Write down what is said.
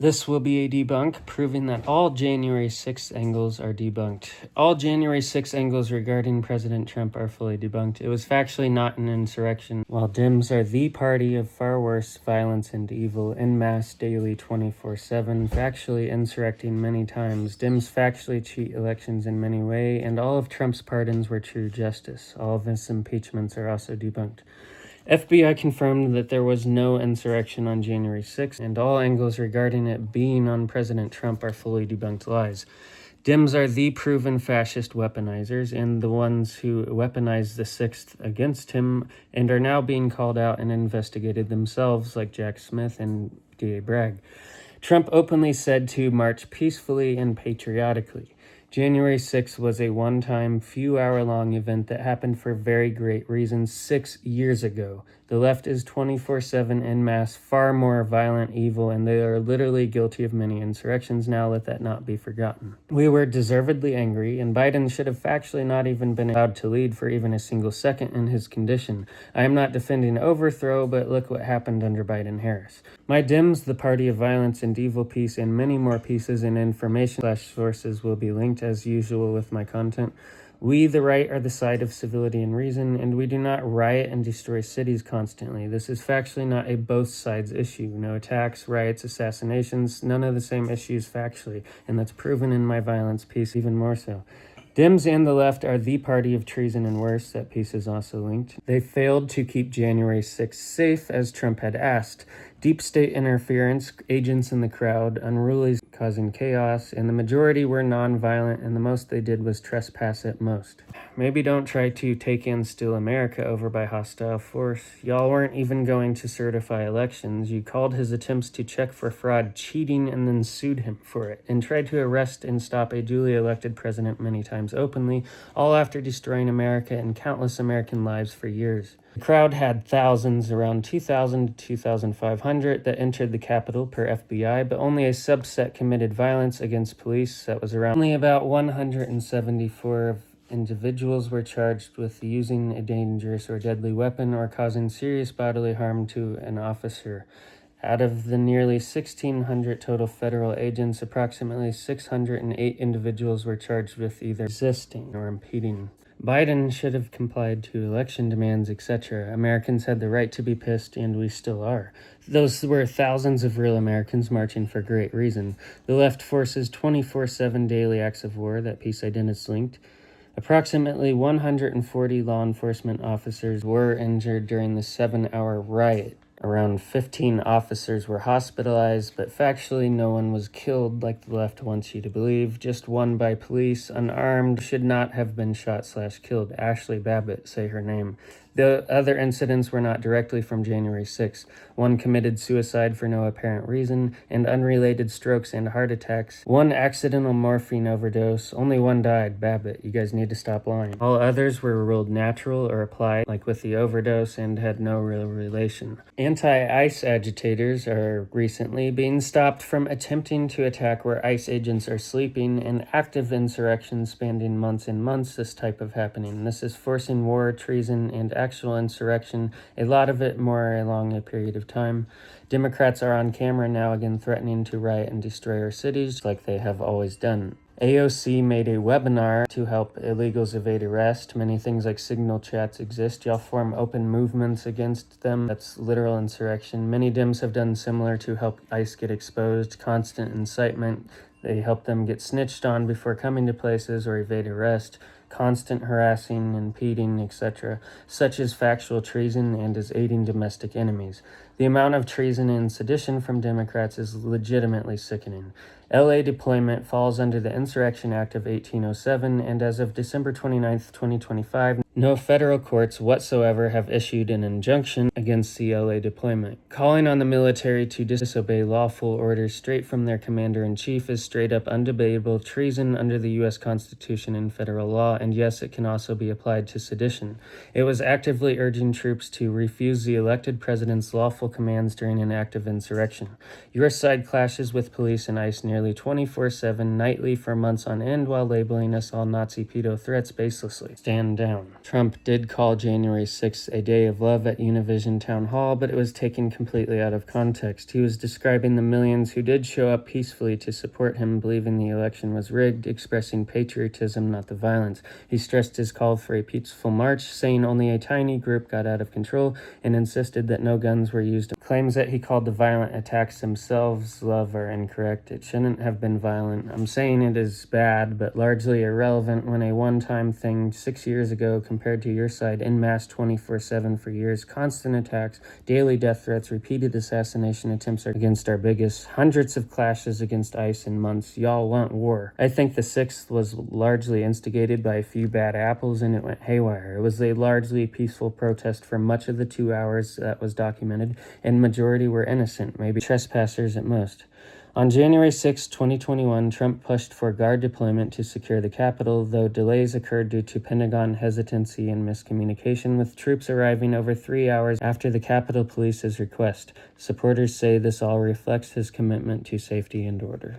This will be a debunk, proving that all January 6th angles are debunked. All January 6th angles regarding President Trump are fully debunked. It was factually not an insurrection. While Dems are the party of far worse violence and evil, en masse, daily, 24/7, factually insurrecting many times, Dems factually cheat elections in many ways, and all of Trump's pardons were true justice. All of his impeachments are also debunked. FBI confirmed that there was no insurrection on January 6th, and all angles regarding it being on President Trump are fully debunked lies. Dems are the proven fascist weaponizers and the ones who weaponized the 6th against him and are now being called out and investigated themselves, like Jack Smith and D.A. Bragg. Trump openly said to march peacefully and patriotically. January 6th was a one-time, few-hour-long event that happened for very great reasons 6 years ago. The left is 24/7 en masse, far more violent, evil, and they are literally guilty of many insurrections now. Let that not be forgotten. We were deservedly angry, and Biden should have factually not even been allowed to lead for even a single second in his condition. I am not defending overthrow, but look what happened under Biden-Harris. My Dems, the party of violence and evil piece, and many more pieces and information/sources will be linked as usual with my content. We, the right, are the side of civility and reason, and we do not riot and destroy cities constantly. This is factually not a both sides issue. No attacks, riots, assassinations, none of the same issues factually, and that's proven in my violence piece even more so. Dems and the left are the party of treason and worse. That piece is also linked. They failed to keep January 6th safe as Trump had asked. Deep state interference, agents in the crowd, unrulies causing chaos, and the majority were non-violent, and the most they did was trespass at most. Maybe don't try to take and steal America over by hostile force. Y'all weren't even going to certify elections. You called his attempts to check for fraud cheating and then sued him for it, and tried to arrest and stop a duly elected president many times openly, all after destroying America and countless American lives for years. The crowd had thousands, around 2,000 to 2,500, that entered the Capitol per FBI, but only a subset committed violence against police. That was around only about 174 individuals were charged with using a dangerous or deadly weapon or causing serious bodily harm to an officer. Out of the nearly 1,600 total federal agents, approximately 608 individuals were charged with either resisting or impeding. Biden should have complied to election demands, etc. Americans had the right to be pissed, and we still are. Those were thousands of real Americans marching for great reason. The left forces 24/7 daily acts of war. That piece I did is linked. Approximately 140 law enforcement officers were injured during the 7-hour riot. Around 15 officers were hospitalized, but factually no one was killed like the left wants you to believe. Just one by police, unarmed, should not have been shot/killed. Ashley Babbitt, say her name. The other incidents were not directly from January 6th. One committed suicide for no apparent reason, and unrelated strokes and heart attacks. One accidental morphine overdose. Only one died. Babbitt, you guys need to stop lying. All others were ruled natural or applied, like with the overdose, and had no real relation. Anti-ICE agitators are recently being stopped from attempting to attack where ICE agents are sleeping, and active insurrections spanning months and months, this type of happening. This is forcing war, treason, and actual insurrection, a lot of it more along a period of time. Democrats are on camera now again threatening to riot and destroy our cities like they have always done. AOC made a webinar to help illegals evade arrest. Many things like signal chats exist. Y'all form open movements against them. That's literal insurrection. Many Dems have done similar to help ICE get exposed. Constant incitement. They help them get snitched on before coming to places or evade arrest. Constant harassing, impeding, etc., such as factual treason and as aiding domestic enemies. The amount of treason and sedition from Democrats is legitimately sickening. LA deployment falls under the Insurrection Act of 1807, and as of December 29th, 2025, no federal courts whatsoever have issued an injunction against the LA deployment. Calling on the military to disobey lawful orders straight from their commander-in-chief is straight up undebatable treason under the U.S. Constitution and federal law, and yes, it can also be applied to sedition. It was actively urging troops to refuse the elected president's lawful commands during an act of insurrection. U.S. side clashes with police and ICE nearly 24/7 nightly for months on end while labeling us all Nazi pedo threats baselessly. Stand down. Trump did call January 6th a day of love at Univision Town Hall, but it was taken completely out of context. He was describing the millions who did show up peacefully to support him, believing the election was rigged, expressing patriotism, not the violence. He stressed his call for a peaceful march, saying only a tiny group got out of control, and insisted that no guns were used. Claims that he called the violent attacks themselves love are incorrect. It shouldn't have been violent. I'm saying it is bad, but largely irrelevant when a one-time thing 6 years ago compared to your side en masse 24/7 for years, constant attacks, daily death threats, repeated assassination attempts against our biggest, hundreds of clashes against ICE in months. Y'all want war. I think the 6th was largely instigated by a few bad apples and it went haywire. It was a largely peaceful protest for much of the 2 hours that was documented, and majority were innocent, maybe trespassers at most. On January 6, 2021, Trump pushed for guard deployment to secure the Capitol, though delays occurred due to Pentagon hesitancy and miscommunication, with troops arriving over 3 hours after the Capitol Police's request. Supporters say this all reflects his commitment to safety and order.